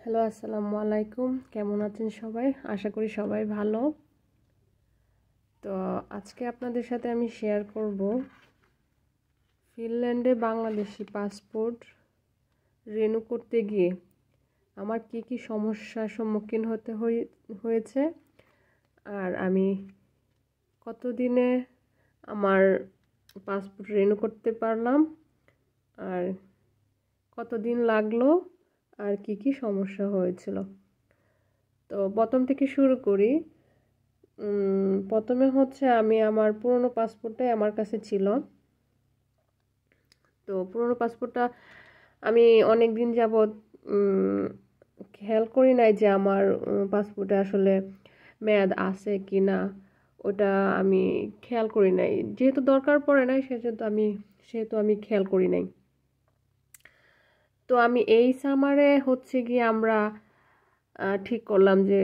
Hello, আসসালামু আলাইকুম। কেমন আছেন সবাই? আশা করি সবাই ভালো। তো আজকে আপনাদের সাথে আমি শেয়ার করব ফিনল্যান্ডে বাংলাদেশি পাসপোর্ট রিনিউ করতে গিয়ে আমার কি কি সমস্যার সম্মুখীন হতে হয়েছে, আর আমি কতদিনে আমার পাসপোর্ট রিনিউ করতে পারলাম, আর কতদিন লাগলো, আর কি কি সমস্যা হয়েছিল। তো প্রথম থেকে শুরু করি। প্রথমে হচ্ছে আমি আমার পুরনো পাসপোর্টটাই আমার কাছে ছিল। তো পুরনো পাসপোর্টটা আমি অনেক দিন যাবৎ খেয়াল করি নাই যে আমার পাসপোর্টে আসলে মেয়াদ আছে কি না, ওটা আমি খেয়াল করি নাই। যেহেতু দরকার পড়ে নাই সেহেতু আমি খেয়াল করি নাই। তো আমি এই সামারে হচ্ছে গিয়ে আমরা ঠিক করলাম যে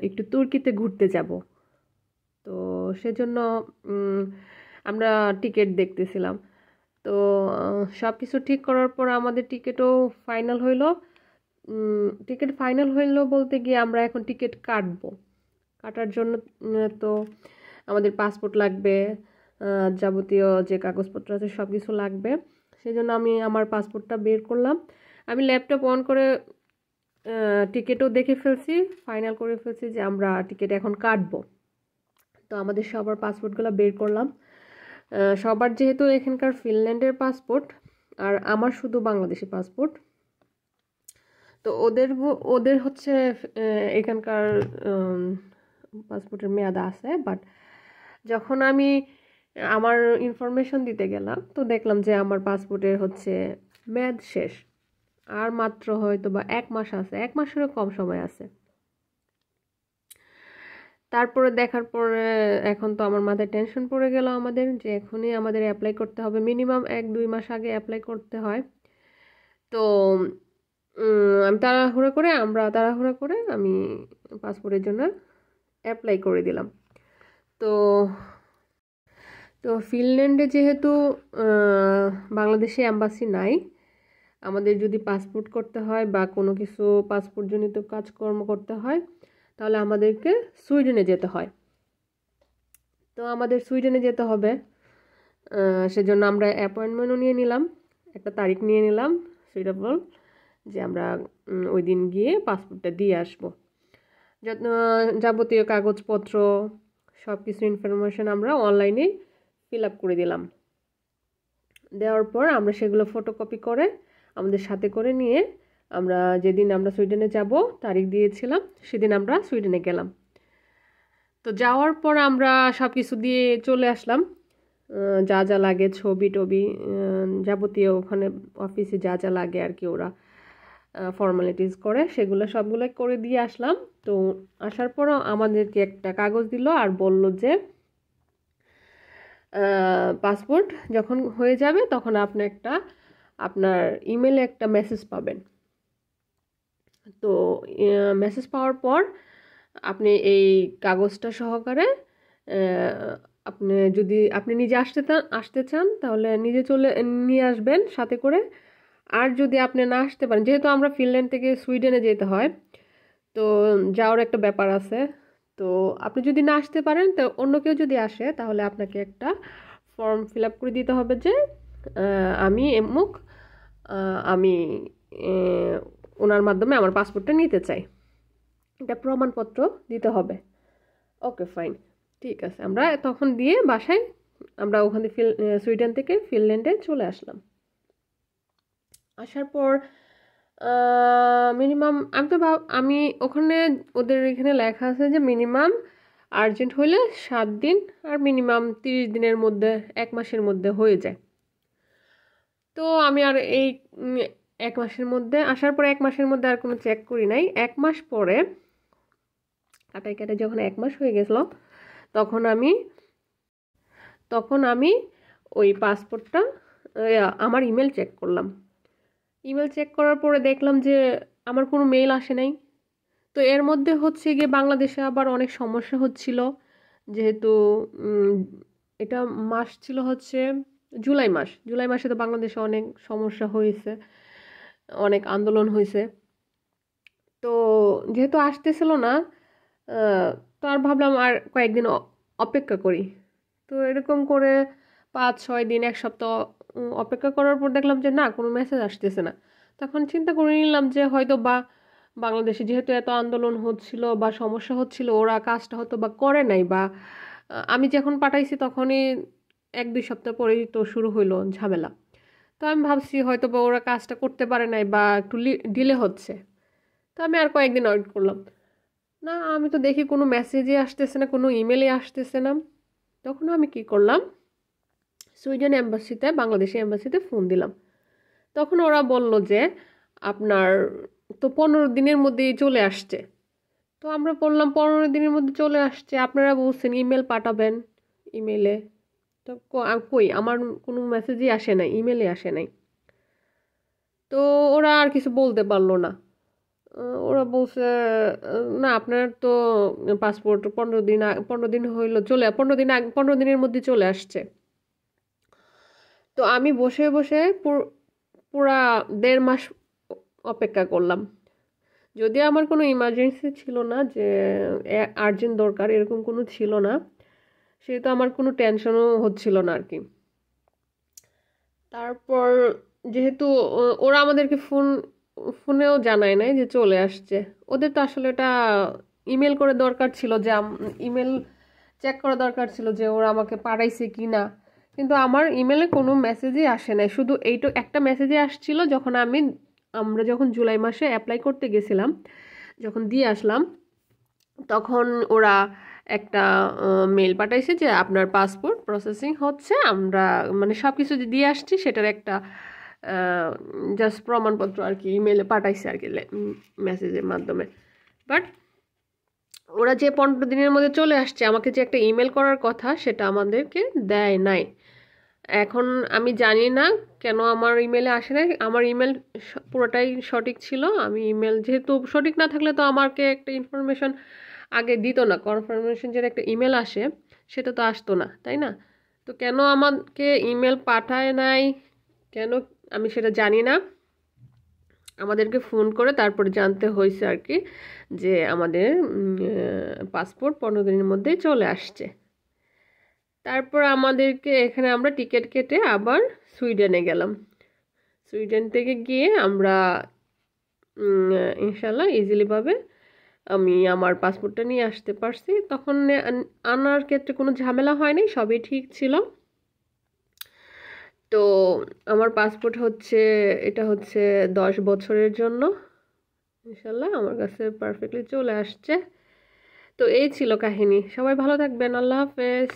একটু তুর্কিতে ঘুরতে যাব। তো সেজন্য আমরা টিকিট দেখতেছিলাম। তো সব কিছু ঠিক করার পর আমাদের টিকিটও ফাইনাল হইলো। টিকিট ফাইনাল হইলো বলতে গিয়ে আমরা এখন টিকিট কাটার জন্য তো আমাদের পাসপোর্ট লাগবে, যাবতীয় যে কাগজপত্র আছে সব কিছু লাগবে। সেজন্য আমি আমার পাসপোর্টটা বের করলাম। আমি ল্যাপটপ অন করে টিকিটও দেখে ফেলছি, ফাইনাল করে ফেলছি যে আমরা টিকিট এখন কাটবো। তো আমাদের সবার পাসপোর্টগুলো বের করলাম। সবার যেহেতু এখানকার ফিনল্যান্ডের পাসপোর্ট আর আমার শুধু বাংলাদেশি পাসপোর্ট, তো ওদের হচ্ছে এখানকার পাসপোর্টের মেয়াদ আছে। বাট যখন আমি আমার ইনফরমেশন দিতে গেলাম, তো দেখলাম যে আমার পাসপোর্টের হচ্ছে মেয়াদ শেষ, আর মাত্র হয়তো বা 1 মাস আছে, 1 মাসেরও কম সময় আছে। তারপরে দেখার পরে এখন তো আমার মাথায় টেনশন পড়ে গেল আমাদের, যে এখনই আমাদের অ্যাপ্লাই করতে হবে। মিনিমাম 1-2 মাস আগে অ্যাপ্লাই করতে হয়। তো আমরা তাড়াহুড়া করে আমি পাসপোর্টের জন্য অ্যাপ্লাই করে দিলাম। তো তো ফিনল্যান্ডে যেহেতু বাংলাদেশে অ্যাম্বাসি নাই, আমাদের যদি পাসপোর্ট করতে হয় বা কোনো কিছু পাসপোর্টজনিত কাজকর্ম করতে হয়, তাহলে আমাদেরকে সুইডেনে যেতে হয়। তো আমাদের সুইডেনে যেতে হবে। সেজন্য আমরা অ্যাপয়েন্টমেন্টও নিয়ে নিলাম, একটা তারিখ নিয়ে নিলাম সুইটেবল, যে আমরা ওই দিন গিয়ে পাসপোর্টটা দিয়ে আসবো। যাবতীয় কাগজপত্র সব কিছু ইনফরমেশন আমরা অনলাইনে ফিল আপ করে দিলাম। দেওয়ার পর আমরা সেগুলো ফটোকপি করে আমাদের সাথে করে নিয়ে আমরা যেদিন আমরা সুইডেনে যাব তারিখ দিয়েছিলাম, সেদিন আমরা সুইডেনে গেলাম। তো যাওয়ার পর আমরা সব কিছু দিয়ে চলে আসলাম। যা যা লাগে, ছবি টবি, যাবতীয় ওখানে অফিসে যা যা লাগে আর কি, ওরা ফর্মালিটিস করে, সেগুলো সবগুলো করে দিয়ে আসলাম। তো আসার পরও আমাদেরকে একটা কাগজ দিল আর বলল যে পাসপোর্ট যখন হয়ে যাবে তখন আপনি আপনার ইমেলে একটা মেসেজ পাবেন। তো মেসেজ পাওয়ার পর আপনি এই কাগজটা সহকারে যদি আপনি নিজে আসতে চান তাহলে নিজে নিয়ে আসবেন সাথে করে। আর যদি আপনি না আসতে পারেন, যেহেতু আমরা ফিনল্যান্ড থেকে সুইডেনে যেতে হয়, তো যাওয়ার একটা ব্যাপার আছে। তো আপনি যদি না আসতে পারেন, তো অন্য কেউ যদি আসে তাহলে আপনাকে একটা ফর্ম ফিল আপ করে দিতে হবে যে আমি আমি ওনার মাধ্যমে আমার পাসপোর্টটা নিতে চাই, এটা প্রমাণপত্র দিতে হবে। ওকে, ফাইন, ঠিক আছে। আমরা তখন দিয়ে বাসায় আমরা ওখানে সুইডেন থেকে ফিনল্যান্ডে চলে আসলাম। আসার পর মিনিমাম আমি ওখানে ওদের এখানে লেখা আছে যে মিনিমাম আর্জেন্ট হইলে 7 দিন, আর মিনিমাম 30 দিনের মধ্যে, 1 মাসের মধ্যে হয়ে যায়। তো আমি আর এই 1 মাসের মধ্যে আসার পর 1 মাসের মধ্যে আর কোনো চেক করি নাই। 1 মাস পরে কাটাই যখন 1 মাস হয়ে গেছিল, তখন আমি ওই পাসপোর্টটা আমার ইমেল চেক করলাম। ইমেল চেক করার পরে দেখলাম যে আমার কোনো মেইল আসে নাই। তো এর মধ্যে হচ্ছে গিয়ে বাংলাদেশে আবার অনেক সমস্যা হচ্ছিল, যেহেতু এটা মাস ছিল হচ্ছে জুলাই মাসে তো বাংলাদেশে অনেক সমস্যা হয়েছে, অনেক আন্দোলন হয়েছে। যেহেতু আসতেছিল না, তো আর ভাবলাম আর কয়েকদিন অপেক্ষা করি। তো এরকম করে 5-6 দিন, 1 সপ্তাহ অপেক্ষা করার পর দেখলাম যে না, কোনো মেসেজ আসতেছে না। তখন চিন্তা করে নিলাম যে হয়তো বা বাংলাদেশে যেহেতু এত আন্দোলন হচ্ছিল বা সমস্যা হচ্ছিল, ওরা কাজটা হয়তো বা করে নাই, বা আমি যখন পাঠাইছি তখনই 1-2 সপ্তাহ পরেই তো শুরু হইলো ঝামেলা। তো আমি ভাবছি হয়তো বা ওরা কাজটা করতে পারে নাই বা একটু ডিলে হচ্ছে। তো আমি আর কয়েকদিন ওয়েট করলাম। না, আমি তো দেখি কোনো মেসেজই আসতেছে না, কোনো ইমেলই আসতেছে না। তখন আমি কি করলাম, সুইডেন এম্বাসিতে, বাংলাদেশি এম্বাসিতে ফোন দিলাম। তখন ওরা বলল যে আপনার তো 15 দিনের মধ্যেই চলে আসছে। তো আমরা বললাম 15 দিনের মধ্যে চলে আসছে, আপনারা বলছেন ইমেল পাঠাবেন, ইমেলে তো কই আমার কোনো মেসেজই আসে নাই, ইমেলে আসে নাই। তো ওরা আর কিছু বলতে পারলো না। ওরা বলছে না, আপনার তো পাসপোর্ট 15 দিন হইলো, 15 দিনের মধ্যে চলে আসছে। তো আমি বসে বসে পুরা 1.5 মাস অপেক্ষা করলাম। যদিও আমার কোনো ইমার্জেন্সি ছিল না, যে আর্জেন্ট দরকার এরকম কোনো ছিল না, সেহেতু আমার কোনো টেনশনও হচ্ছিল না আর কি। তারপর যেহেতু ওরা আমাদেরকে ফোনেও জানায় নাই যে চলে আসছে, ওদের তো আসলে এটা ইমেল করে দরকার ছিল, যে ইমেল চেক করা দরকার ছিল যে ওরা আমাকে পাঠাইছে কি না। কিন্তু আমার ইমেলে কোনো মেসেজই আসে নাই, শুধু এইটা একটা মেসেজই আসছিল আমরা যখন জুলাই মাসে অ্যাপ্লাই করতে গেছিলাম, যখন দিয়ে আসলাম, তখন ওরা একটা মেল পাঠাইছে যে আপনার পাসপোর্ট প্রসেসিং হচ্ছে, আমরা মানে সব কিছু দিয়ে আসছি, সেটার একটা জাস্ট প্রমাণপত্র আর কি ইমেলে পাঠাইছে আর কি, মেসেজের মাধ্যমে। বাট ওরা যে 15 দিনের মধ্যে চলে আসছে, আমাকে যে একটা ইমেল করার কথা সেটা আমাদেরকে দেয় নাই। এখন আমি জানি না কেন আমার ইমেলে আসে নাই। আমার ইমেল পুরোটাই সঠিক ছিল। আমি ইমেল যেহেতু সঠিক না থাকলে তো আমাকে একটা ইনফরমেশন আগে দিত না, কনফার্মেশন যেটা একটা ইমেল আসে সেটা তো আসতো না, তাই না? তো কেন আমাকে ইমেল পাঠায় নাই, কেন আমি সেটা জানি না। আমাদেরকে ফোন করে তারপরে জানতে হয়েছে আর কি, যে আমাদের পাসপোর্ট 15 দিনের মধ্যেই চলে আসছে। তারপর আমাদেরকে এখানে আমরা টিকিট কেটে আবার সুইডেনে গেলাম। সুইডেন থেকে গিয়ে আমরা ইনশাল্লাহ ইজিলিভাবে আমি আমার পাসপোর্টটা নিয়ে আসতে পারছি। তখন আনার ক্ষেত্রে কোনো ঝামেলা হয়নি, সবই ঠিক ছিল। তো আমার পাসপোর্ট হচ্ছে, এটা হচ্ছে 10 বছরের জন্য। ইনশাল্লাহ আমার কাছে পারফেক্টলি চলে আসছে। তো এই ছিল কাহিনী। সবাই ভালো থাকবেন। আল্লাহ হাফেজ।